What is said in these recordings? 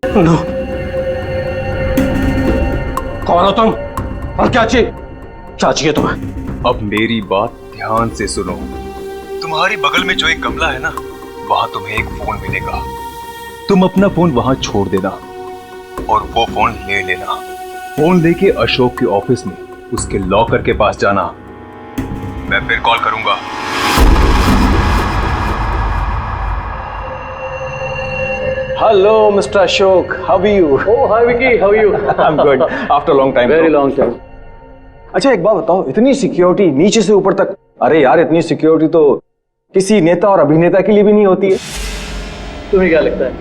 No. कौन हो तुम और क्या चाहिए तुम्हें? अब मेरी बात ध्यान से सुनो। तुम्हारी बगल में जो एक गमला है ना, वहां तुम्हें एक फोन मिलेगा। तुम अपना फोन वहां छोड़ देना और वो फोन ले लेना। फोन लेके अशोक के ऑफिस में उसके लॉकर के पास जाना। मैं फिर कॉल करूंगा। Hello, Mr. Ashok. How are you? Oh, hi Vicky. How are you? I'm good. After a long time. Very long time. अच्छा एक बात बताओ, इतनी सिक्योरिटी नीचे से ऊपर तक, अरे यार इतनी सिक्योरिटी तो किसी नेता और अभिनेता के लिए भी नहीं होती है। तुम्हें क्या लगता है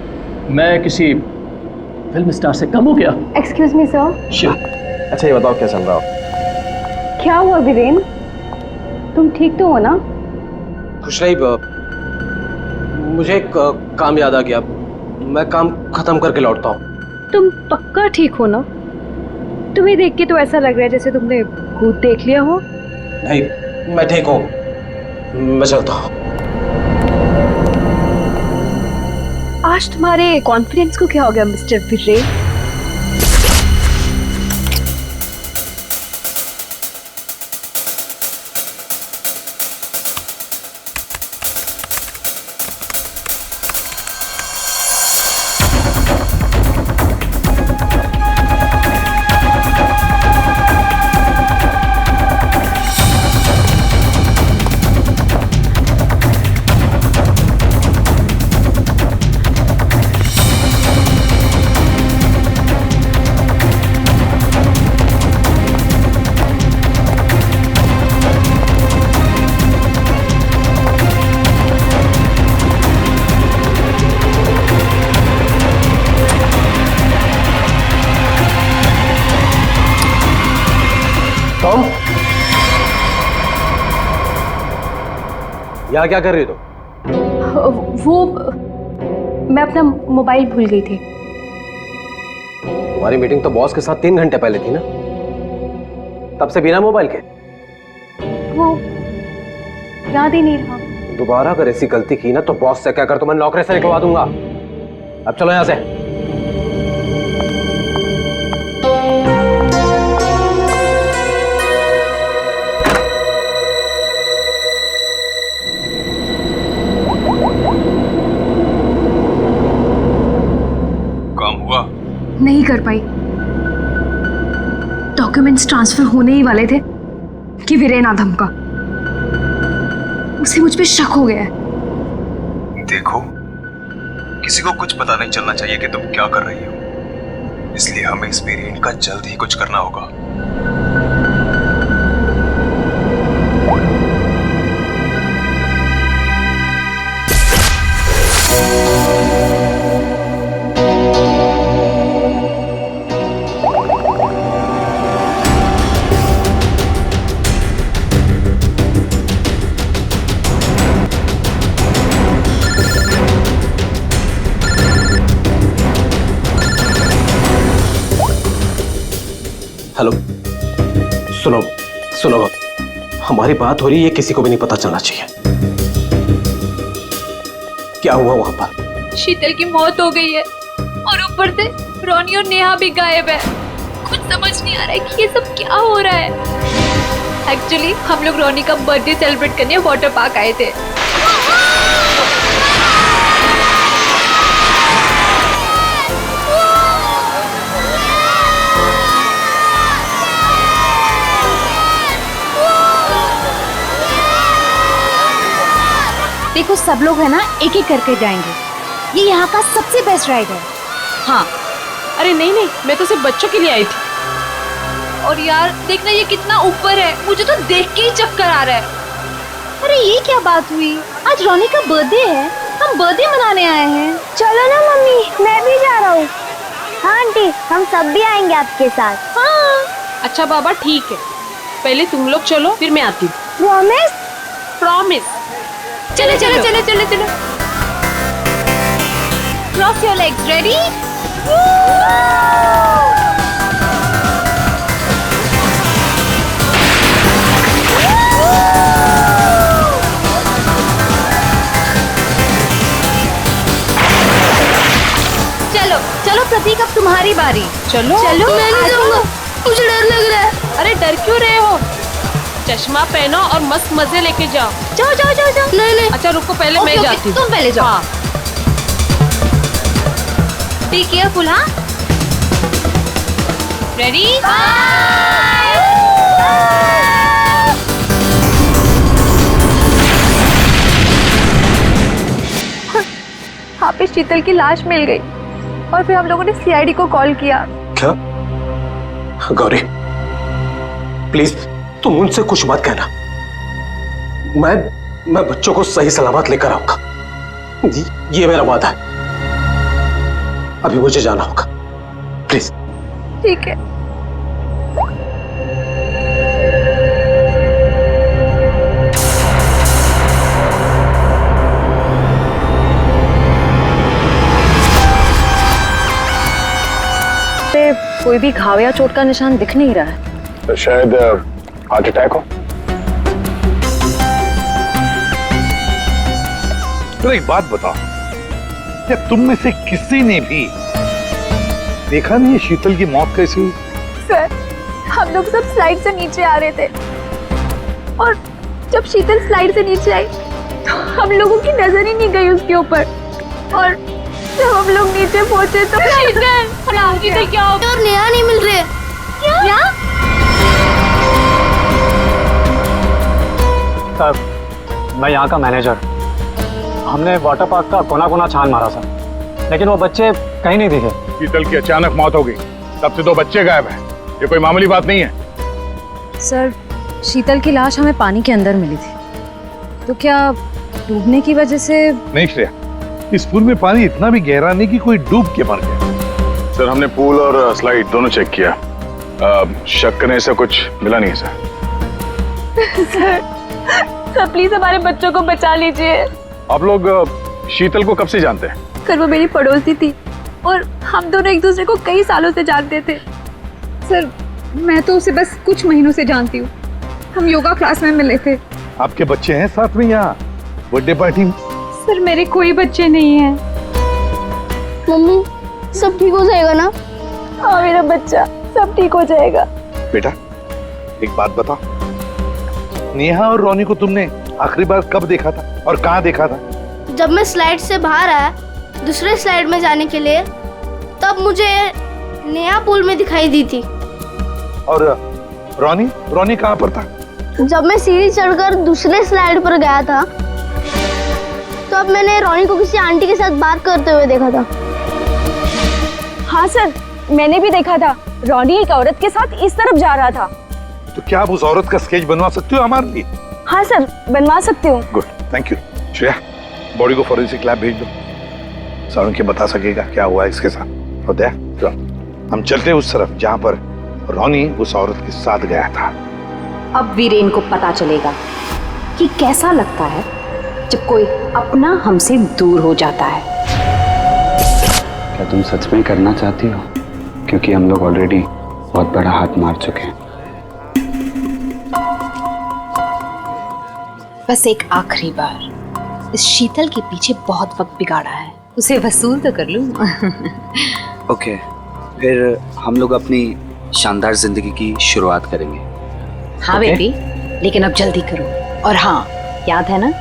मैं किसी फिल्म स्टार से कम हूँ क्या? Excuse me sir. अच्छा ये बताओ क्या चल रहा हो? क्या हुआ वीरेन? तुम ठीक तो हो ना? खुश रही। मुझे एक काम याद आ गया, मैं काम खत्म करके लौटता हूँ। तुम पक्का ठीक हो ना? तुम्हें देख के तो ऐसा लग रहा है जैसे तुमने भूत देख लिया हो। नहीं, मैं ठीक हूँ, मैं चलता हूँ। आज तुम्हारे कॉन्फिडेंस को क्या हो गया मिस्टर वीरेन? तुम यहाँ क्या कर रही हो तुम? वो मैं अपना मोबाइल भूल गई थी। तुम्हारी मीटिंग तो बॉस के साथ 3 घंटे पहले थी ना, तब से बिना मोबाइल के? वो याद ही नहीं रहा। दोबारा अगर ऐसी गलती की ना तो बॉस से कहकर तो मैं नौकरी से निकलवा दूंगा। अब चलो यहाँ से। नहीं कर पाई। डॉक्यूमेंट्स ट्रांसफर होने ही वाले थे कि वीरेन आ धमका। उसे मुझ पे शक हो गया है। देखो, किसी को कुछ पता नहीं चलना चाहिए कि तुम क्या कर रही हो, इसलिए हमें इस वेरिएंट का जल्द ही कुछ करना होगा। हेलो, सुनो सुनो, हमारी बात हो रही है, किसी को भी नहीं पता चलना चाहिए। क्या हुआ वहां पर? शीतल की मौत हो गई है और ऊपर से रोनी और नेहा भी गायब है। कुछ समझ नहीं आ रहा है कि ये सब क्या हो रहा है। एक्चुअली हम लोग रोनी का बर्थडे सेलिब्रेट करने वाटर पार्क आए थे। देखो सब लोग है ना, एक एक करके जाएंगे। ये यहाँ का सबसे बेस्ट राइड है। हाँ, अरे नहीं नहीं, मैं तो सिर्फ बच्चों के लिए आई थी। और यार देखना ये कितना ऊपर है, मुझे तो देख के ही चक्कर आ रहा है। अरे ये क्या बात हुई? आज रोनी का बर्थडे है, हम बर्थडे मनाने आए हैं। चलो ना मम्मी, मैं भी जा रहा हूँ। हाँ आंटी, हम सब भी आएंगे आपके साथ। हाँ। अच्छा बाबा ठीक है, पहले तुम लोग चलो फिर मैं आती हूँ। प्रॉमिस? प्रॉमिस। चलो चलो चलो चलो चलो। Cross your legs, ready? चलो चलो प्रतीक, अब तुम्हारी बारी। चलो चलो मैं नहीं जाऊंगा, मुझे डर लग रहा है। अरे डर क्यों रहे हो? चश्मा पहनो और मस्त मजे लेके जाओ। जाओ जाओ जाओ जाओ। नहीं नहीं, अच्छा रुको, पहले मैं जाती हूँ। तुम पहले जाओ। हाँ। Be careful. हाँ, रेडी? वहाँ पे शीतल की लाश मिल गई और फिर हम लोगों ने सीआईडी को कॉल किया। क्या? गौरी प्लीज तुम उनसे कुछ मत कहना। मैं बच्चों को सही सलामत लेकर आऊंगा, ये मेरा वादा है। अभी मुझे जाना होगा, प्लीज। ठीक है। कोई भी घाव या चोट का निशान दिख नहीं रहा है। तो शायद हार्ट अटैक हो। तो एक बात बताओ, क्या तुम में से किसी ने भी देखा नहीं शीतल की मौत कैसी हुई? सर, हम लोग सब स्लाइड से नीचे आ रहे थे और जब शीतल स्लाइड से नीचे आई तो हम लोगों की नजर ही नहीं गई उसके ऊपर, और जब हम लोग नीचे पहुंचे तो शीतल क्या हो गया? और नेहा नहीं मिल रही है। क्या? सर, मैं यहाँ का मैनेजर। हमने वाटर पार्क का कोना कोना छान मारा सर, लेकिन वो बच्चे कहीं नहीं दिखे। शीतल की अचानक मौत हो गई, तब से 2 बच्चे गायब हैं। ये कोई मामूली बात नहीं है। सर, शीतल की लाश हमें पानी के अंदर मिली थी, तो क्या डूबने की वजह से? नहीं श्रेया, इस पूल में पानी इतना भी गहरा नहीं कि कोई डूब के मर गया। सर, हमने पूल और स्लाइड दोनों चेक किया, शक करने से कुछ मिला नहीं सर। सर प्लीज हमारे बच्चों को बचा लीजिए। आप लोग शीतल को कब से जानते हैं? सर वो मेरी पड़ोसी थी और हम दोनों एक दूसरे को कई सालों से जानते थे। सर मैं तो उसे बस कुछ महीनों से जानती हूँ, हम योगा क्लास में मिले थे। आपके बच्चे हैं साथ में यहाँ बर्थडे पार्टी में? सर मेरे कोई बच्चे नहीं हैं। मम्मी सब ठीक हो जाएगा ना? हाँ मेरा बच्चा, सब ठीक हो जाएगा। बेटा एक बात बताओ, नेहा और रोनी को तुमने आखिरी बार कब देखा था और कहाँ देखा था? जब मैं स्लाइड से बाहर आया दूसरे स्लाइड में जाने के लिए, तब मुझे नेहा पूल में दिखाई दी थी। और रोनी कहाँ पर था? जब मैं सीढ़ी चढ़कर दूसरे स्लाइड पर गया था, तब मैंने रोनी को किसी आंटी के साथ बात करते हुए देखा था। हाँ सर, मैंने भी देखा था, रोनी एक औरत के साथ इस तरफ जा रहा था। तो क्या आप उस औरत का स्केच बनवा सकते हो हमारे लिए? हाँ सर, बनवा सकती हूँ। Good, thank you. Shreya, body को फॉरेंसिक लैब भेज दो, सारुण के बता सकेगा क्या हुआ इसके साथ। और दया, हम चलते उस तरफ जहाँ पर रोनी उस औरत के साथ गया था। अब वीरेन को पता चलेगा कि कैसा लगता है जब कोई अपना हमसे दूर हो जाता है। क्या तुम सच में करना चाहती हो? क्योंकि हम लोग ऑलरेडी बहुत बड़ा हाथ मार चुके हैं। बस एक आखिरी बार इस शीतल के पीछे बहुत वक्त बिगाड़ा है, उसे वसूल तो कर लूं। ओके, फिर हम लोग अपनी शानदार जिंदगी की शुरुआत करेंगे। हाँ बेबी, लेकिन अब जल्दी करो। और हाँ, याद है ना,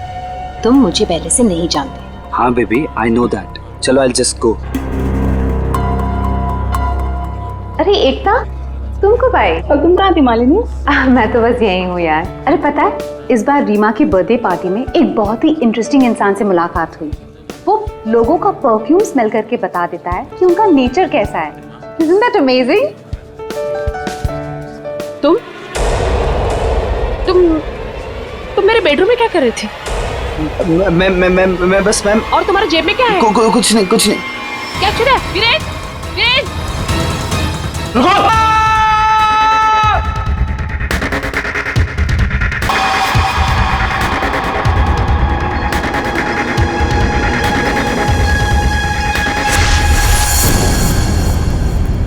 तुम मुझे पहले से नहीं जानते। हाँ बेबी, आई नो दैट। चलो, आई जस्ट गो। अरे एकता, तुम कब आए? और तुम कहाँ थी मालिनी? मैं तो बस यही हूँ यार। अरे पता है, इस बार रीमा की बर्थडे पार्टी में एक बहुत ही इंटरेस्टिंग इंसान से मुलाकात हुई। वो लोगों का परफ्यूम स्मेल करके बता देता है कि उनका नेचर कैसा है। Isn't that amazing? तुम मेरे बेडरूम में क्या कर रही थी? मैं बस मैम। और तुम्हारे जेब में क्या है? कुछ नहीं। क्या छुड़ा? वीरेन, वीरेन!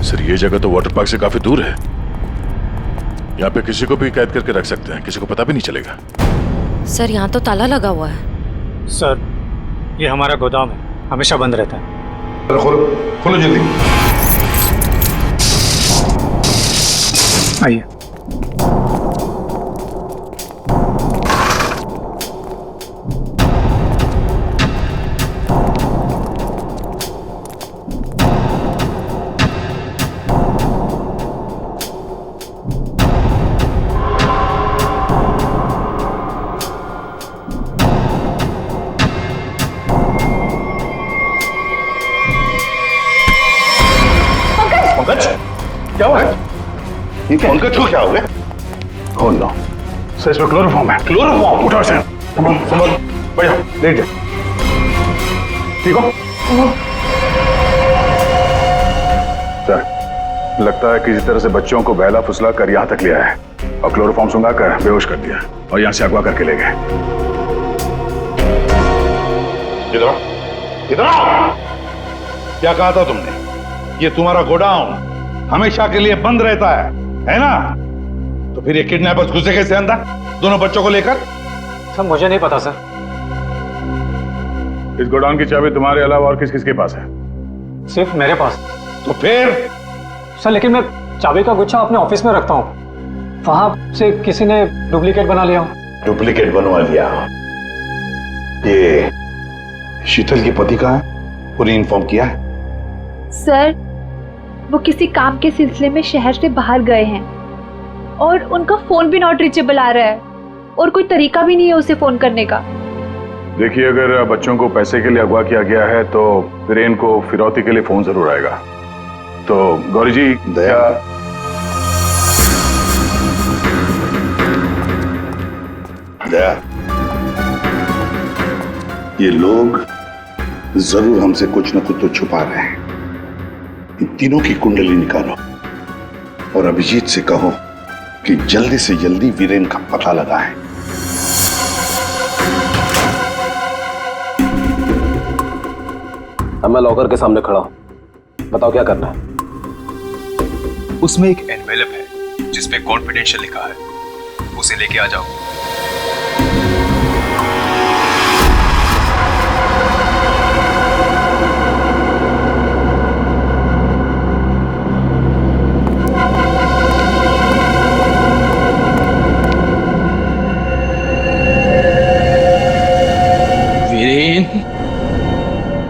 सर, ये जगह तो वाटर पार्क से काफी दूर है। यहाँ पे किसी को भी कैद करके रख सकते हैं, किसी को पता भी नहीं चलेगा। सर, यहाँ तो ताला लगा हुआ है। सर, ये हमारा गोदाम है, हमेशा बंद रहता है। खोलो खोलो जल्दी। आइए। पंकज क्या हुआ? पंकज को क्या हो गया? खोल लो। सर इसमें क्लोरोफॉर्म है। क्लोरोफॉर्म? उठो इसे। संभाल, बैठ जाओ, लेट जाओ। ठीक हो? सर लगता है किसी तरह से बच्चों को बहला फुसला कर यहाँ तक लिया है और क्लोरोफॉर्म सुंघा कर बेहोश कर दिया और यहाँ से अगवा करके ले गए। इधर आओ, इधर आओ। क्या कहा था तुमने? ये तुम्हारा गोडाउन हमेशा के लिए बंद रहता है ना? तो फिर ये किडनैपर्स घुसे कैसे अंदर दोनों बच्चों को लेकर? सर मुझे नहीं पता सर। इस गोडाउन की चाबी तुम्हारे अलावा और किस किस के पास है? सिर्फ मेरे पास। तो फिर? सर लेकिन मैं चाबी का गुच्छा अपने ऑफिस में रखता हूँ, वहां से किसी ने डुप्लीकेट बना लिया। डुप्लीकेट बनवा लिया? ये शीतल के पति का है? पूरी इन्फॉर्म किया है? सर वो किसी काम के सिलसिले में शहर से बाहर गए हैं और उनका फोन भी नॉट रीचेबल आ रहा है और कोई तरीका भी नहीं है उसे फोन करने का। देखिए अगर बच्चों को पैसे के लिए अगवा किया गया है तो वीरेन को फिरौती के लिए फोन जरूर आएगा। तो गौरी जी दया, दया, ये लोग जरूर हमसे कुछ न कुछ तो छुपा रहे हैं। इन तीनों की कुंडली निकालो और अभिजीत से कहो कि जल्दी से जल्दी वीरेन का पता लगाएं। अब मैं लॉकर के सामने खड़ा हूं, बताओ क्या करना है? उसमें एक एनवेलप है जिसपे कॉन्फिडेंशियल लिखा है, उसे लेके आ जाओ।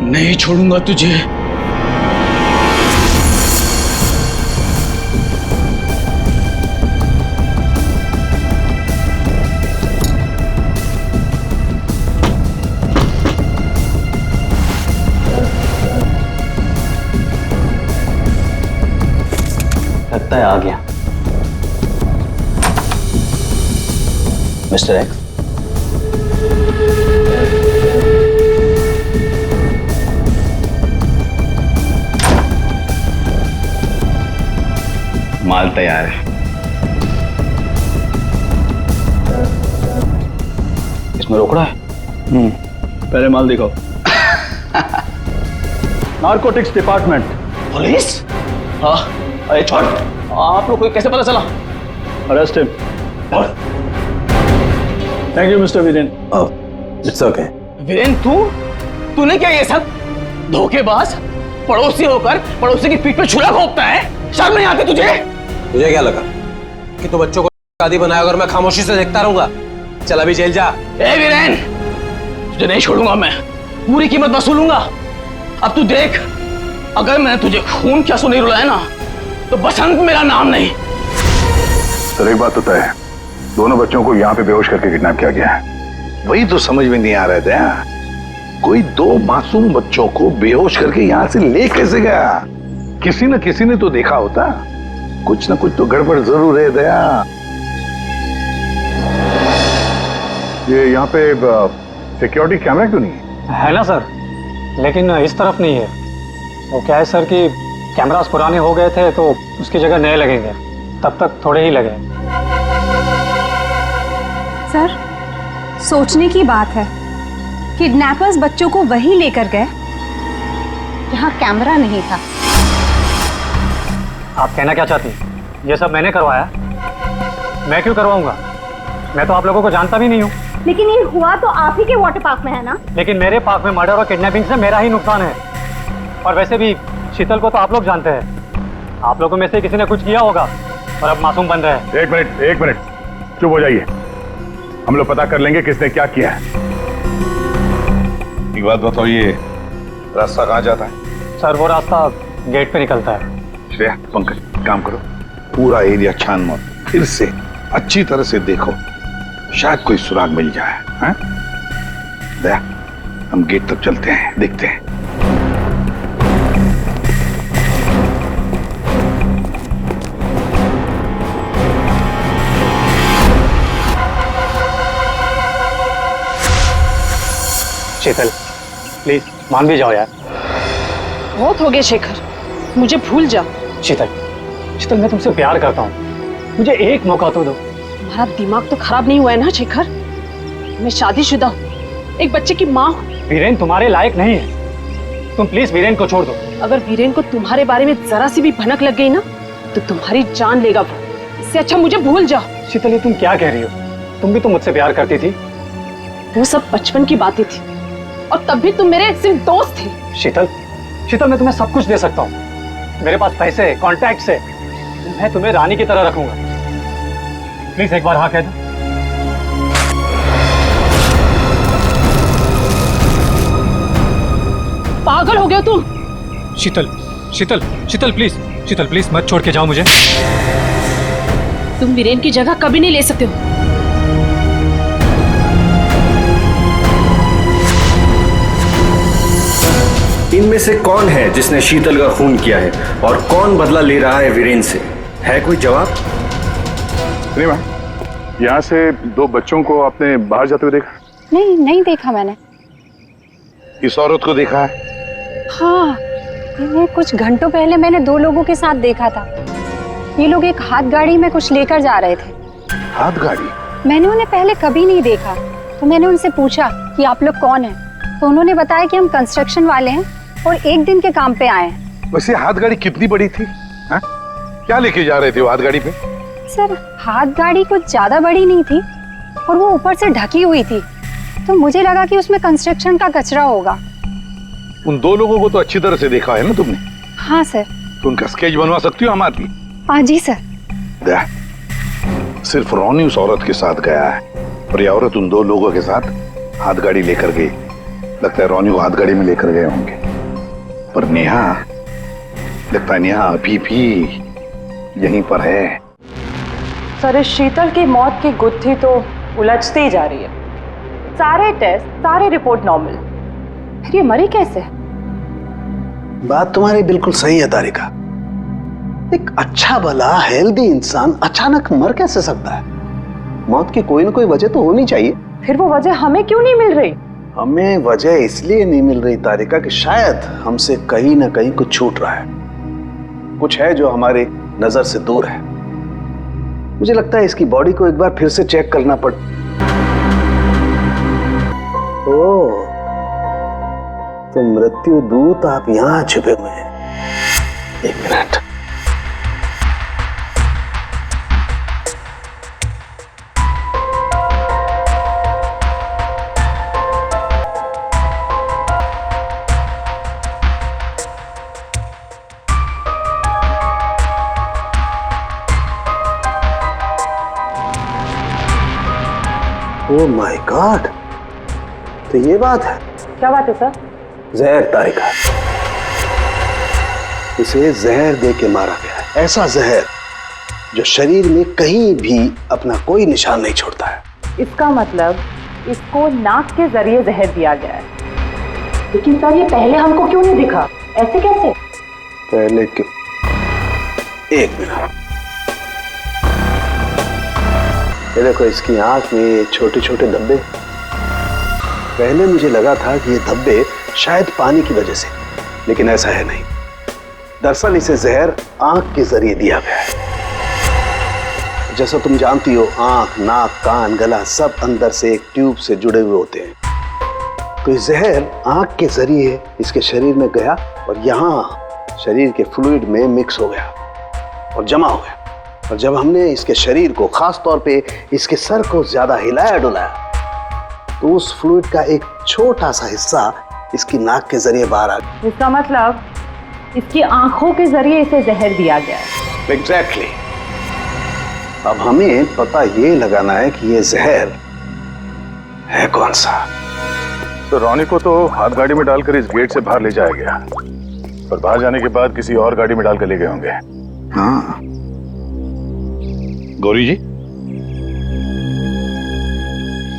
नहीं छोड़ूंगा तुझे। लगता है आ गया मिस्टर एक्स। माल तैयार है। इसमें रोकड़ा है? पहले माल दिखाओ। Narcotics department. पुलिस? हाँ, अरे छोड़, आप लोग को कैसे पता चला? Arrest him. Thank you mister Viren. It's okay. Viren तूने क्या ये सब? धोखेबाज, पड़ोसी होकर पड़ोसी की पीठ पे छुरा घोंपता है? शर्म नहीं आती तुझे? तुझे क्या लगा कि तू बच्चों को शादी बनाएगा और मैं खामोशी से देखता रहूंगा? चल अभी जेल जा। ए वीरेन, तुझे नहीं छोड़ूंगा मैं, पूरी कीमत वसूलूंगा। अब तू देख, अगर मैंने तुझे खून क्या सो नहीं रुलाया ना तो बसंत मेरा नाम नहीं। सर एक बात तो तय है, दोनों बच्चों को यहाँ पे बेहोश करके किडनैप किया गया है। वही तो समझ में नहीं आ रहा था, कोई दो मासूम बच्चों को बेहोश करके यहाँ से ले कैसे गया? किसी न किसी ने तो देखा होता। कुछ न कुछ तो गड़बड़ जरूर है दया। ये यहाँ पे सिक्योरिटी कैमरा क्यों नहीं है? है ना सर, लेकिन इस तरफ नहीं है। वो क्या है सर कि कैमरास पुराने हो गए थे तो उसकी जगह नए लगेंगे, तब तक थोड़े ही लगे। सर सोचने की बात है, किडनैपर्स बच्चों को वहीं लेकर गए जहां कैमरा नहीं था। आप कहना क्या चाहती हैं? ये सब मैंने करवाया? मैं क्यों करवाऊंगा? मैं तो आप लोगों को जानता भी नहीं हूँ। लेकिन ये हुआ तो आप ही के वाटर पार्क में है ना? लेकिन मेरे पार्क में मर्डर और किडनैपिंग से मेरा ही नुकसान है। और वैसे भी शीतल को तो आप लोग जानते हैं। आप लोगों में से किसी ने कुछ किया होगा और अब मासूम बन रहे हैं। एक मिनट चुप हो जाइए। हम लोग पता कर लेंगे किसने क्या किया है। एक बात बताओ, ये रास्ता कहाँ जाता है? सर वो रास्ता गेट पे निकलता है। श्रेया, पंकज, काम करो, पूरा एरिया छान मारो, फिर से अच्छी तरह से देखो, शायद कोई सुराग मिल जाए। हैं? दया, हम गेट तक चलते हैं, देखते हैं। शीतल प्लीज मान भी जाओ यार। बहुत हो गया शेखर, मुझे भूल जा। शीतल मैं तुमसे प्यार करता हूँ, मुझे एक मौका तो दो। तुम्हारा दिमाग तो खराब नहीं हुआ है ना शेखर? मैं शादीशुदा हूँ, एक बच्चे की माँ हूँ। वीरेन तुम्हारे लायक नहीं है, तुम प्लीज वीरेन को छोड़ दो। अगर वीरेन को तुम्हारे बारे में जरा सी भी भनक लग गई ना तो तुम्हारी जान लेगा वो। इससे अच्छा मुझे भूल जा। शीतल ये तुम क्या कह रही हो? तुम भी तो मुझसे प्यार करती थी। वो सब बचपन की बातें थी और तब भी तुम मेरे सिर्फ दोस्त थे। शीतल मैं तुम्हें सब कुछ दे सकता हूँ, मेरे पास पैसे कॉन्टैक्ट है, मैं तुम्हें रानी की तरह रखूंगा। प्लीज एक बार हाँ कह दो। पागल हो गया तुम? शीतल प्लीज मत छोड़ के जाओ मुझे। तुम वीरेन की जगह कभी नहीं ले सकते हो। इनमें से कौन है जिसने शीतल का खून किया है और कौन बदला ले रहा है वीरेन से? है कोई जवाब? रीमा, यहाँ से दो बच्चों को आपने बाहर जाते हुए देखा? नहीं देखा मैंने। इस औरत को देखा है? हाँ, इन्हें कुछ घंटों पहले मैंने दो लोगों के साथ देखा था। ये लोग एक हाथ गाड़ी में कुछ लेकर जा रहे थे। हाथ गाड़ी? मैंने उन्हें पहले कभी नहीं देखा, तो मैंने उनसे पूछा कि आप लोग कौन हैं, तो उन्होंने बताया कि हम कंस्ट्रक्शन वाले हैं और एक दिन के काम पे आए हैं। वैसे हाथ गाड़ी कितनी बड़ी थी? हा? क्या लेके जा रहे थे वो हाथ गाड़ी पे? सर हाथ गाड़ी कुछ ज्यादा बड़ी नहीं थी और वो ऊपर से ढकी हुई थी, तो मुझे लगा कि उसमें कंस्ट्रक्शन का कचरा होगा। उन दो लोगों को तो अच्छी तरह से देखा है ना तुमने? हाँ सर। तो उनका स्केच बनवा सकती हो हम आदमी? हाँ जी सर। सिर्फ रोनी उस औरत के साथ गया है और ये औरत उन दो लोगों के साथ हाथ गाड़ी लेकर गई। लगता है रोनी को हाथ गाड़ी में लेकर गए होंगे, पर नेहा, लगता है नेहा अभी भी यहीं पर है। सर इस शीतल की मौत की गुत्थी तो उलझती ही जा रही है। सारे टेस्ट, सारी रिपोर्ट नॉर्मल, फिर ये मरी कैसे? बात तुम्हारी बिल्कुल सही है तारिका। एक अच्छा भला हेल्दी इंसान अचानक मर कैसे सकता है? मौत की कोई ना कोई वजह तो होनी चाहिए। फिर वो वजह हमें क्यों नहीं मिल रही? हमें वजह इसलिए नहीं मिल रही तारिका कि शायद हमसे कहीं ना कहीं कुछ छूट रहा है, कुछ है जो हमारी नजर से दूर है। मुझे लगता है इसकी बॉडी को एक बार फिर से चेक करना पड़। ओह, तो मृत्यु दूत आप यहां छुपे हुए हैं। एक मिनट। ओह माय गॉड, तो ये बात है। क्या बात है सर? जहर तारिका, इसे जहर दे के मारा गया है। ऐसा जहर जो शरीर में कहीं भी अपना कोई निशान नहीं छोड़ता है। इसका मतलब इसको नाक के जरिए जहर दिया गया है। लेकिन सर ये पहले हमको क्यों नहीं दिखा? ऐसे कैसे? पहले क्यों? एक मिनट। ये देखो, इसकी आंख में छोटे छोटे धब्बे। पहले मुझे लगा था कि ये धब्बे शायद पानी की वजह से, लेकिन ऐसा है नहीं। दरअसल इसे जहर आंख के जरिए दिया गया है। जैसा तुम जानती हो, आंख, नाक, कान, गला सब अंदर से एक ट्यूब से जुड़े हुए होते हैं। तो ये जहर आंख के जरिए इसके शरीर में गया और यहाँ शरीर के फ्लूइड में मिक्स हो गया और जमा हो गया। और जब हमने इसके शरीर को, खास तौर पे इसके सर को ज्यादा हिलाया डुलाया, तो उस फ्लूइड का एक छोटा सा हिस्सा इसकी नाक के जरिए बाहर आ गया। इसका मतलब इसकी आंखों के जरिए इसे जहर दिया गया है। एग्जैक्टली। अब हमें पता ये लगाना है कि ये जहर है कौन सा। तो रॉनी को तो हाथ गाड़ी में डालकर इस गेट से बाहर ले जाया गया, और बाहर जाने के बाद किसी और गाड़ी में डालकर ले गए होंगे। हाँ। गौरी जी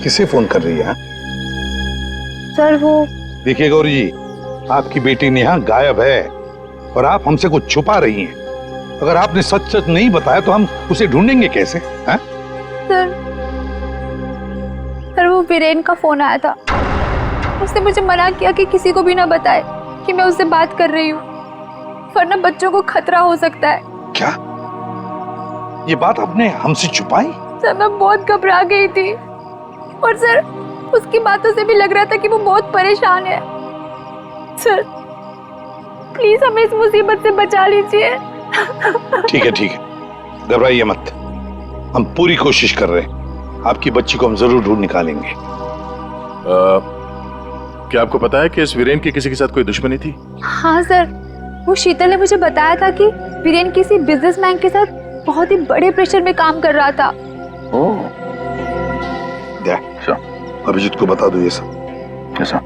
किसे फोन कर रही है? सर वो देखिए गौरी जी, आपकी बेटी नेहा गायब है और आप हमसे कुछ छुपा रही हैं। अगर आपने सच सच नहीं बताया तो हम उसे ढूंढेंगे कैसे? हैं? सर वो वीरेन का फोन आया था। उसने मुझे मना किया कि किसी को भी ना बताए कि मैं उससे बात कर रही हूँ, वरना बच्चों को खतरा हो सकता है। क्या ये बात आपने हमसे छुपाई? सर मैं बहुत घबरा गई थी, और सर उसकी बातों से भी लग रहा था कि वो बहुत परेशान है। सर प्लीज हमें इस मुसीबत से बचा लीजिए। ठीक है, घबराइए मत, हम पूरी कोशिश कर रहे हैं। आपकी बच्ची को हम जरूर ढूंढ निकालेंगे। क्या आपको पता है कि इस वीरेन की किसी के साथ कोई दुश्मनी थी? हाँ सर, वो शीतल ने मुझे बताया था कि वीरेन किसी बिजनेसमैन के साथ बहुत ही बड़े प्रेशर में काम कर रहा था। अभिजीत को बता दो ये सब। कैसा?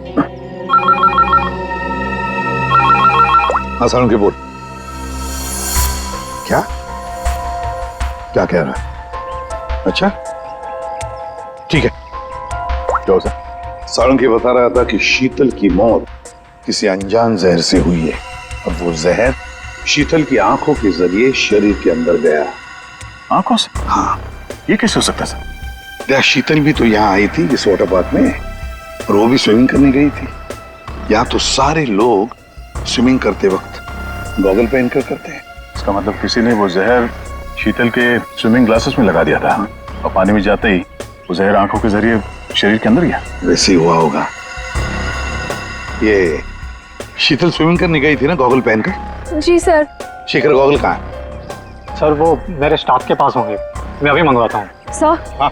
हाँ सारुण के बोल। क्या क्या कह रहा है? अच्छा ठीक है। क्या हो सर? सारंगी बता रहा था कि शीतल की मौत किसी अनजान जहर से हुई है, और वो जहर शीतल की आंखों के जरिए शरीर के अंदर गया। आंखों से? हाँ। ये कैसे हो सकता है सर? क्या शीतल भी तो यहाँ आई थी इस वाटर पार्क में, और वो भी स्विमिंग करने गई थी। यहाँ तो सारे लोग स्विमिंग करते वक्त गॉगल पहन कर करते हैं। इसका मतलब किसी ने वो जहर शीतल के स्विमिंग ग्लासेस में लगा दिया था, और पानी में जाते ही वो जहर आंखों के जरिए शरीर के अंदर गया। वैसे ही हुआ होगा। ये शीतल स्विमिंग करने गई थी ना गॉगल पहनकर? जी सर। शेखर गॉगल कहाँ है? सर वो मेरे स्टाफ के पास होंगे, मैं अभी मंगवाता हूँ। सर। हाँ?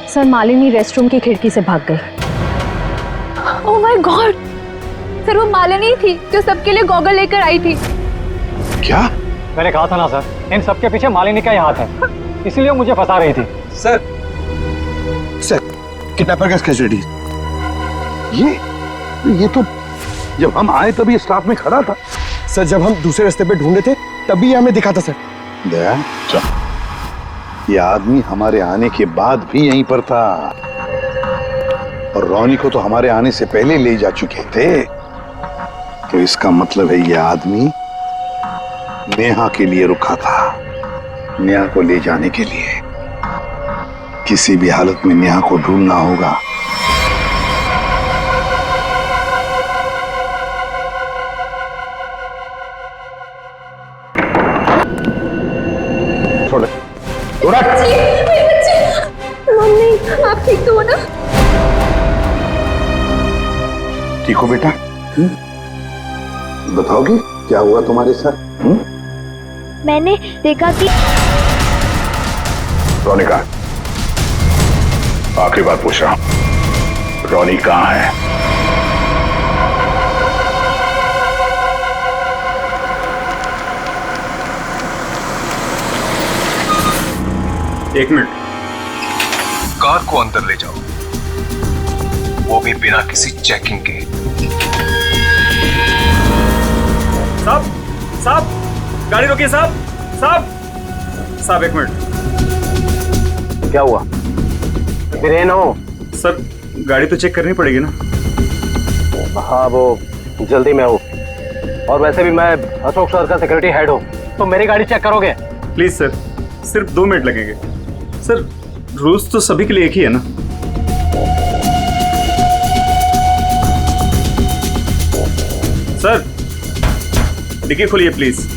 सर मालिनी रेस्टरूम की खिड़की से भाग गई। ओह माय गॉड, सर वो मालिनी थी जो सबके लिए गॉगल लेकर आई थी। क्या? मैंने कहा था ना सर, इन सबके पीछे मालिनी का ही हाथ है, इसीलिए मुझे फंसा रही थी। सर किडनैपर का स्केच ये तो जब हम आए तभी स्टाफ में खड़ा था। सर जब हम दूसरे रास्ते पे ढूंढे थे तभी ये हमें दिखा था सर। दया, ये आदमी हमारे आने के बाद भी यहीं पर था, और रॉनी को तो हमारे आने से पहले ले जा चुके थे। तो इसका मतलब है ये आदमी नेहा के लिए रुका था, नेहा को ले जाने के लिए। किसी भी हालत में नेहा को ढूंढना होगा। मम्मी आप ठीक तो हो ना? ठीक हो बेटा? बताओगे क्या हुआ तुम्हारे साथ? मैंने देखा कि रॉनी कहाँ? आखिरी बात पूछ रहा हूं, रॉनी कहाँ है? एक मिनट। कार को अंदर ले जाओ, वो भी बिना किसी चेकिंग के। साहब साहब गाड़ी रोकिए साहब एक मिनट। क्या हुआ? वीरेन हो? सर गाड़ी तो चेक करनी पड़ेगी ना। हाँ वो जल्दी में हूँ, और वैसे भी मैं अशोक सर का सिक्योरिटी हेड हूँ, तो मेरी गाड़ी चेक करोगे? प्लीज सर, सिर्फ 2 मिनट लगेंगे। सर रूल्स तो सभी के लिए एक ही है ना। सर डिक्की खोलिए प्लीज।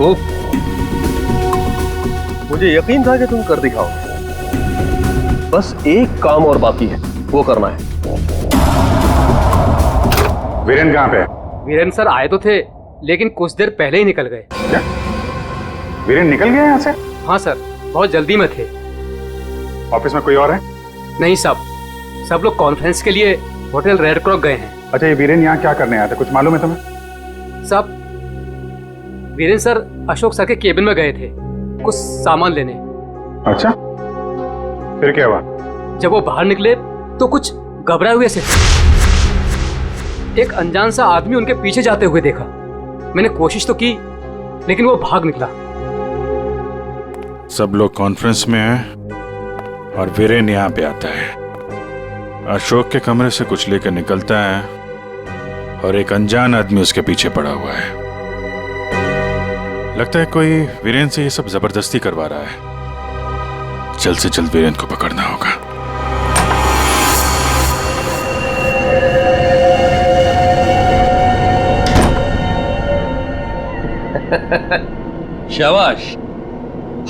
खूब। मुझे यकीन था कि तुम कर दिखाओगे। बस एक काम और बाकी है, वो करना है। वीरेन कहाँ पे है? वीरेन सर आए तो थे, लेकिन कुछ देर पहले ही निकल गए। क्या? वीरेन निकल गया यहाँ से? हाँ सर, बहुत जल्दी में थे। ऑफिस में कोई और है? नहीं साहब, सब लोग कॉन्फ्रेंस के लिए होटल रेड क्रॉक गए हैं। अच्छा, ये वीरेन यहाँ क्या करने आया था, कुछ मालूम है तुम्हें? साहब, वीरेन सर अशोक सर के केबिन में गए थे कुछ सामान लेने। अच्छा, फिर क्या हुआ? जब वो बाहर निकले तो कुछ घबराए हुए से एक अनजान सा आदमी उनके पीछे जाते हुए देखा। मैंने कोशिश तो की, लेकिन वो भाग निकला। सब लोग कॉन्फ्रेंस में हैं और वीरेन यहाँ पे आता है। अशोक के कमरे से कुछ लेकर निकलता है और एक अनजान आदमी उसके पीछे पड़ा हुआ है। लगता है कोई वीरेन से ये सब जबरदस्ती करवा रहा है। जल्द से जल्द वीरेन को पकड़ना होगा। शाबाश,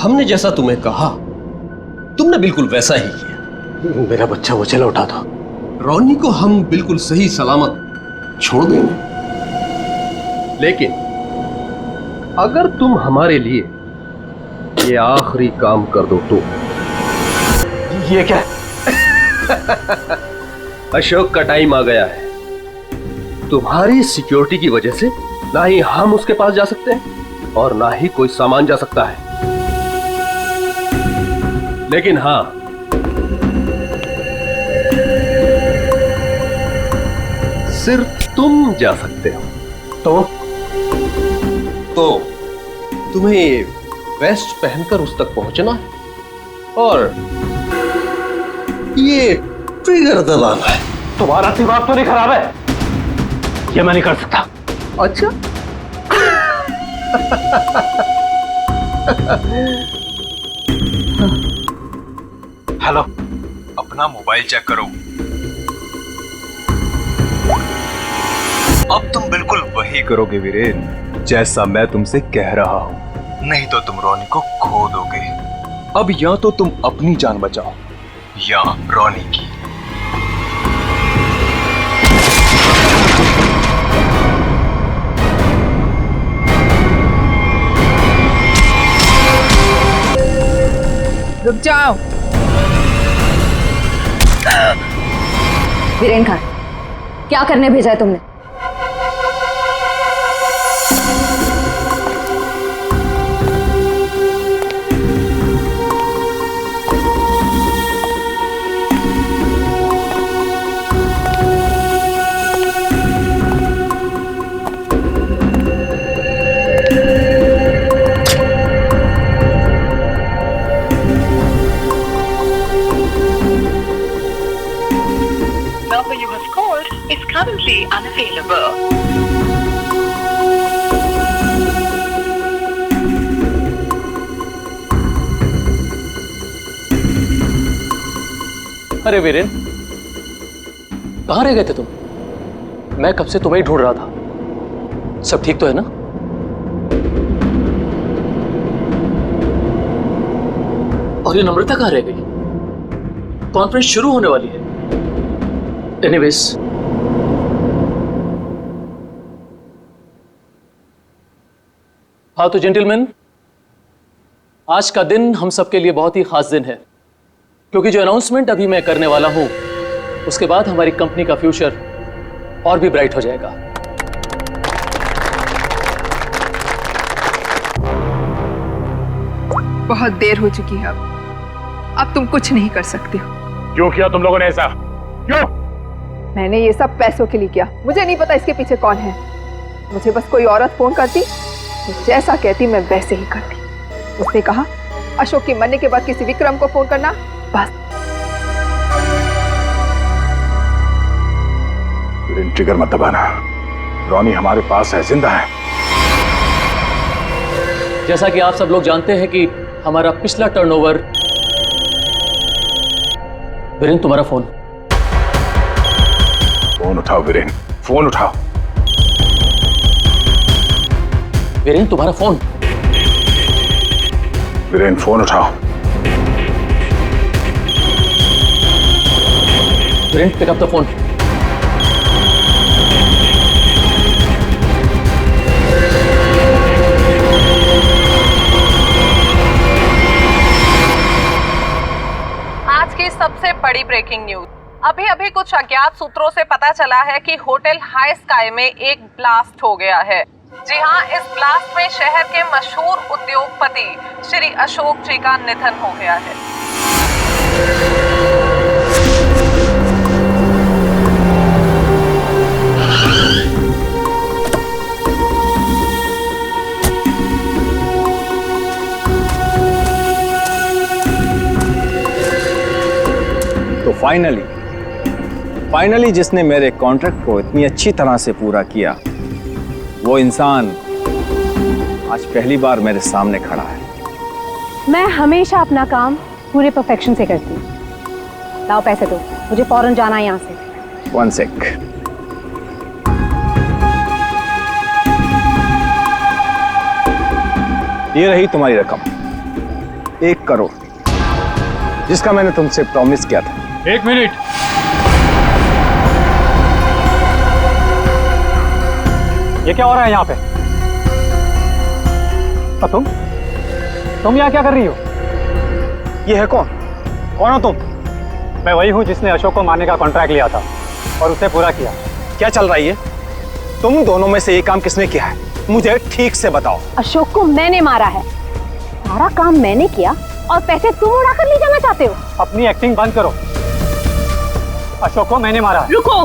हमने जैसा तुम्हें कहा तुमने बिल्कुल वैसा ही किया। मेरा बच्चा मुझे लौटा था। रॉनी को हम बिल्कुल सही सलामत छोड़ देंगे, लेकिन अगर तुम हमारे लिए ये आखिरी काम कर दो तो। ये क्या? अशोक का टाइम आ गया है। तुम्हारी सिक्योरिटी की वजह से ना ही हम उसके पास जा सकते हैं और ना ही कोई सामान जा सकता है। लेकिन हां, सिर्फ तुम जा सकते हो। तो तुम्हें वेस्ट पहनकर उस तक पहुंचना है और ये ट्रिगर दबाना है। तुम्हारा दिमाग तो नहीं खराब है? ये मैं नहीं कर सकता। अच्छा। हेलो, अपना मोबाइल चेक करो। अब तुम बिल्कुल वही करोगे वीरेन, जैसा मैं तुमसे कह रहा हूं। नहीं तो तुम रॉनी को खो दोगे। अब या तो तुम अपनी जान बचाओ या रॉनी की। रुक जाओ। वीरेन खान, क्या करने भेजा है तुमने? Currently unavailable. अरे वीरेन, कहाँ रह गए थे तुम? मैं कब से तुम्हें ही ढूंढ रहा था। सब ठीक तो है ना? और ये नम्रता कहाँ रह गई? कॉन्फ्रेंस शुरू होने वाली है। एनीवेज, हाँ तो जेंटलमैन, आज का दिन हम सबके लिए बहुत ही खास दिन है, क्योंकि जो अनाउंसमेंट अभी मैं करने वाला हूं उसके बाद हमारी कंपनी का फ्यूचर और भी ब्राइट हो जाएगा। बहुत देर हो चुकी है। अब तुम कुछ नहीं कर सकते हो। क्यों किया तुम लोगों ने ऐसा? क्यों? मैंने ये सब पैसों के लिए किया। मुझे नहीं पता इसके पीछे कौन है। मुझे बस कोई औरत फोन करती, जैसा कहती मैं वैसे ही करती। उसने कहा अशोक के मरने के बाद किसी विक्रम को फोन करना, बस। ट्रिगर मत दबाना। रॉनी हमारे पास है, जिंदा है। जैसा कि आप सब लोग जानते हैं कि हमारा पिछला टर्नओवर। वीरेन, तुम्हारा फोन। फोन उठाओ वीरेन, फोन उठाओ। वीरेन, तुम्हारा फोन। वीरेन फोन उठाओ। Viren pick up the phone. आज की सबसे बड़ी ब्रेकिंग न्यूज। अभी अभी कुछ अज्ञात सूत्रों से पता चला है कि होटल हाई स्काई में एक ब्लास्ट हो गया है। जी हां, इस ब्लास्ट में शहर के मशहूर उद्योगपति श्री अशोक जी का निधन हो गया है। तो फाइनली जिसने मेरे कॉन्ट्रैक्ट को इतनी अच्छी तरह से पूरा किया, वो इंसान आज पहली बार मेरे सामने खड़ा है। मैं हमेशा अपना काम पूरे परफेक्शन से करती हूँ। लाओ पैसे दो, मुझे फौरन जाना है यहाँ से। 1 सेक। ये रही तुम्हारी रकम, 1 करोड़, जिसका मैंने तुमसे प्रॉमिस किया था। 1 मिनट। ये क्या हो रहा है यहाँ पे? और तुम यहाँ क्या कर रही हो? ये है कौन? कौन हो तुम? मैं वही हूँ जिसने अशोक को मारने का कॉन्ट्रैक्ट लिया था और उसे पूरा किया। क्या चल रहा है ये? तुम दोनों में से ये काम किसने किया है? मुझे ठीक से बताओ। अशोक को मैंने मारा है, सारा काम मैंने किया और पैसे तुम उड़ाकर ले जाना चाहते हो? अपनी एक्टिंग बंद करो। अशोक को मैंने मारा है। रुको,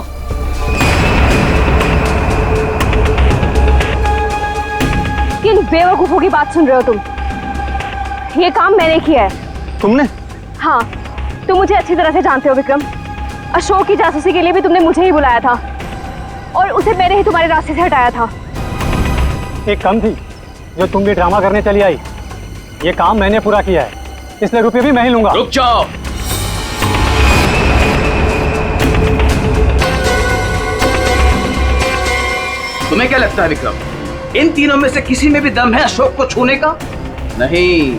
किन बेवकूफों की बात सुन रहे हो तुम? ये काम मैंने किया है। तुमने? हाँ, तुम मुझे अच्छी तरह से जानते हो विक्रम। अशोक की जासूसी के लिए भी तुमने मुझे ही बुलाया था और उसे मैंने ही तुम्हारे रास्ते से हटाया था। एक कम थी जो तुम भी ड्रामा करने चली आई। ये काम मैंने पूरा किया है, इसलिए रुपये भी मैं ही लूंगा। रुक जाओ। तुम्हें क्या लगता है विक्रम, इन तीनों में से किसी में भी दम है अशोक को छूने का? नहीं।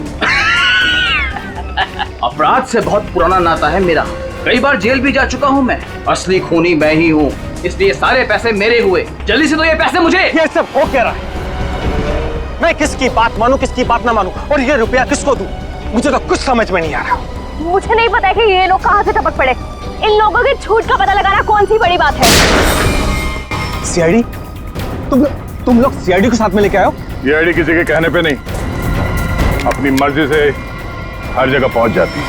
अपराध से बहुत पुराना नाता है मेरा, कई बार जेल भी जा चुका हूँ मैं। असली खूनी मैं ही हूँ, इसलिए सारे पैसे मेरे हुए। जल्दी से दो ये पैसे मुझे। ये सब हो क्या रहा है? मैं किसकी बात मानूं, किसकी बात ना मानूं, और ये रुपया किसको दूं? मुझे तो कुछ समझ में नहीं आ रहा। मुझे नहीं पता कि ये लोग कहाँ से टपक पड़े। इन लोगों की छूट का पता लगाना कौन सी बड़ी बात है? सीआईडी? तुम लोग सीआईडी को साथ में लेके आए हो? सीआईडी किसी के कहने पे नहीं, अपनी मर्जी से हर जगह पहुंच जाती है।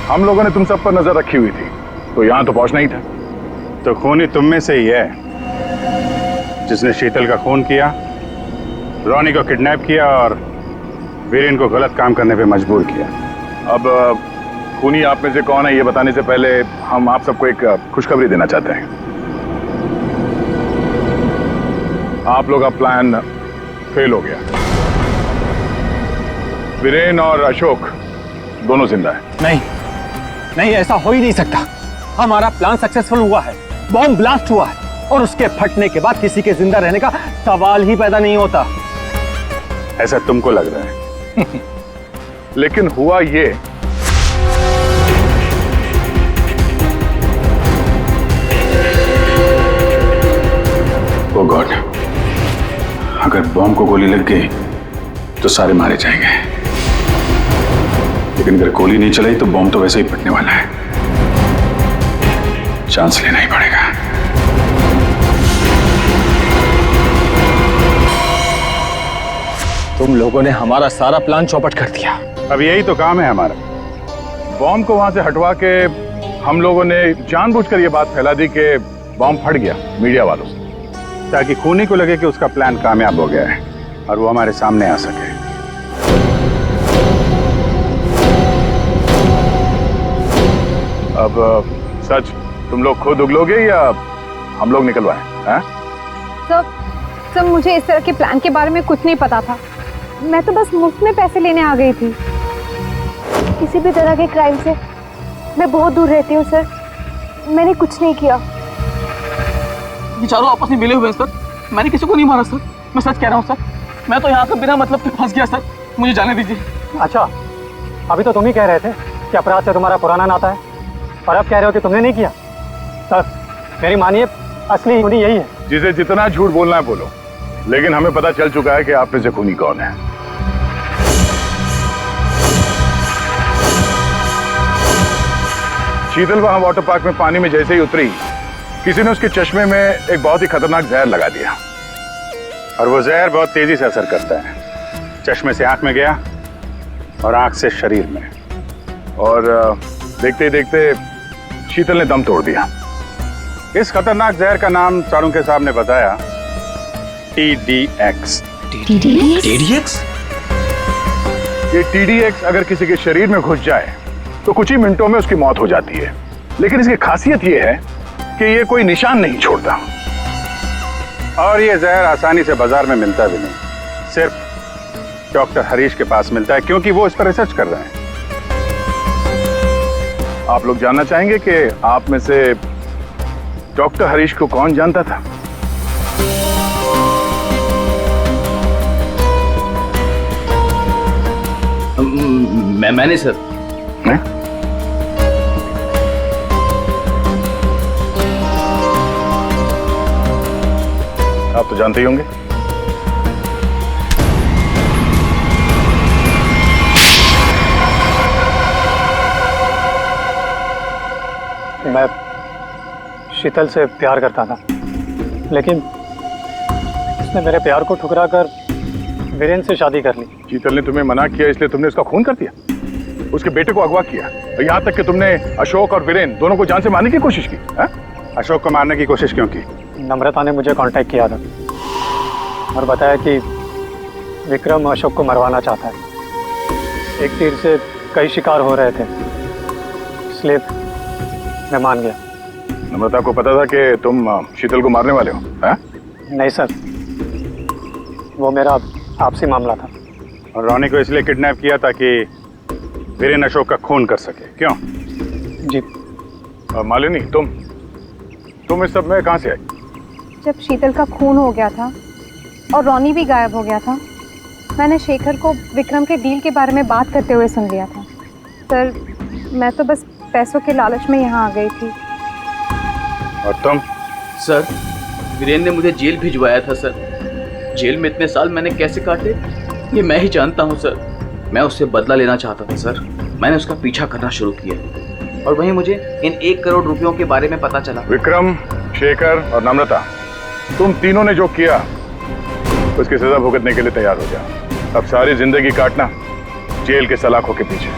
हम लोगों ने तुम सब पर नजर रखी हुई थी, तो यहाँ तो पहुंचना ही था। तो खूनी तुम में से ही है जिसने शीतल का खून किया, रोनी को किडनैप किया और वीरेन को गलत काम करने पे मजबूर किया। अब खूनी आप में से कौन है ये बताने से पहले हम आप सबको एक खुशखबरी देना चाहते हैं। आप लोग का प्लान फेल हो गया। वीरेन और अशोक दोनों जिंदा है। नहीं, ऐसा हो ही नहीं सकता। हमारा प्लान सक्सेसफुल हुआ है, बॉम्ब ब्लास्ट हुआ है और उसके फटने के बाद किसी के जिंदा रहने का सवाल ही पैदा नहीं होता। ऐसा तुमको लग रहा है लेकिन हुआ ये, ओ गॉड, अगर बॉम्ब को गोली लग गई तो सारे मारे जाएंगे, लेकिन अगर गोली नहीं चलाई तो बॉम्ब तो वैसे ही फटने वाला है। चांस लेना ही पड़ेगा। तुम लोगों ने हमारा सारा प्लान चौपट कर दिया। अब यही तो काम है हमारा। बॉम्ब को वहां से हटवा के हम लोगों ने जानबूझकर ये बात फैला दी कि बॉम्ब फट गया मीडिया वालों से, ताकि खूनी को लगे कि उसका प्लान कामयाब हो गया है और वो हमारे सामने आ सके। अब सच तुम लोग खुद उगलोगे या हम लोग निकलवाएं? सब मुझे इस तरह के प्लान के बारे में कुछ नहीं पता था। मैं तो बस मुफ्त में पैसे लेने आ गई थी। किसी भी तरह के क्राइम से मैं बहुत दूर रहती हूँ सर। मैंने कुछ नहीं किया। ये चारों आपस में मिले हुए हैं सर। मैंने किसी को नहीं मारा सर, मैं सच कह रहा हूँ सर। मैं तो यहाँ से बिना मतलब के फंस गया सर, मुझे जाने दीजिए। अच्छा, अभी तो तुम ही कह रहे थे कि अपराध से तुम्हारा पुराना नाता है, और अब कह रहे हो कि तुमने नहीं किया। सर मेरी मानिए, असली खूनी यही है। जिसे जितना झूठ बोलना है बोलो, लेकिन हमें पता चल चुका है कि आप में से खूनी कौन है। शीतल वहां वाटर पार्क में पानी में जैसे ही उतरी, किसी ने उसके चश्मे में एक बहुत ही खतरनाक जहर लगा दिया, और वो जहर बहुत तेजी से असर करता है। चश्मे से आंख में गया और आंख से शरीर में, और देखते ही देखते शीतल ने दम तोड़ दिया। इस खतरनाक जहर का नाम चाणक्य साहब ने बताया TDX। TDX? ये TDX अगर किसी के शरीर में घुस जाए तो कुछ ही मिनटों में उसकी मौत हो जाती है, लेकिन इसकी खासियत ये है कि ये कोई निशान नहीं छोड़ता, और ये जहर आसानी से बाजार में मिलता भी नहीं, सिर्फ डॉक्टर हरीश के पास मिलता है, क्योंकि वो इस पर रिसर्च कर रहे हैं। आप लोग जानना चाहेंगे कि आप में से डॉक्टर हरीश को कौन जानता था? मैंने सर। मैं? आप तो जानते ही होंगे। मैं शीतल से प्यार करता था, लेकिन उसने मेरे प्यार को ठुकरा कर वीरेन से शादी कर ली। शीतल ने तुम्हें मना किया इसलिए तुमने उसका खून कर दिया, उसके बेटे को अगवा किया, और यहाँ तक कि तुमने अशोक और वीरेन दोनों को जान से मारने की कोशिश की। है? अशोक को मारने की कोशिश क्यों की? नम्रता ने मुझे कांटेक्ट किया था और बताया कि विक्रम अशोक को मरवाना चाहता है। एक तीर से कई शिकार हो रहे थे, इसलिए मैं मान गया। नम्रता को पता था कि तुम शीतल को मारने वाले हो? है? नहीं सर, वो मेरा आपसी मामला था। और रोनी को इसलिए किडनैप किया ताकि वीरेन अशोक का खून कर सके, क्यों? जी। और मालिनी, तुम इस सब में कहाँ से आई? जब शीतल का खून हो गया था और रोनी भी गायब हो गया था, मैंने शेखर को विक्रम के डील के बारे में बात करते हुए सुन लिया था। सर मैं तो बस पैसों के लालच में यहाँ आ गई थी। और तुम? सर वीरेन ने मुझे जेल भिजवाया था सर। जेल में इतने साल मैंने कैसे काटे ये मैं ही जानता हूँ सर। मैं उससे बदला लेना चाहता था सर। मैंने उसका पीछा करना शुरू किया और वहीं मुझे इन 1 करोड़ रुपयों के बारे में पता चला। विक्रम, शेखर और नम्रता, तुम तीनों ने जो किया उसकी सजा भुगतने के लिए तैयार हो जाओ। अब सारी जिंदगी काटना जेल के सलाखों के पीछे।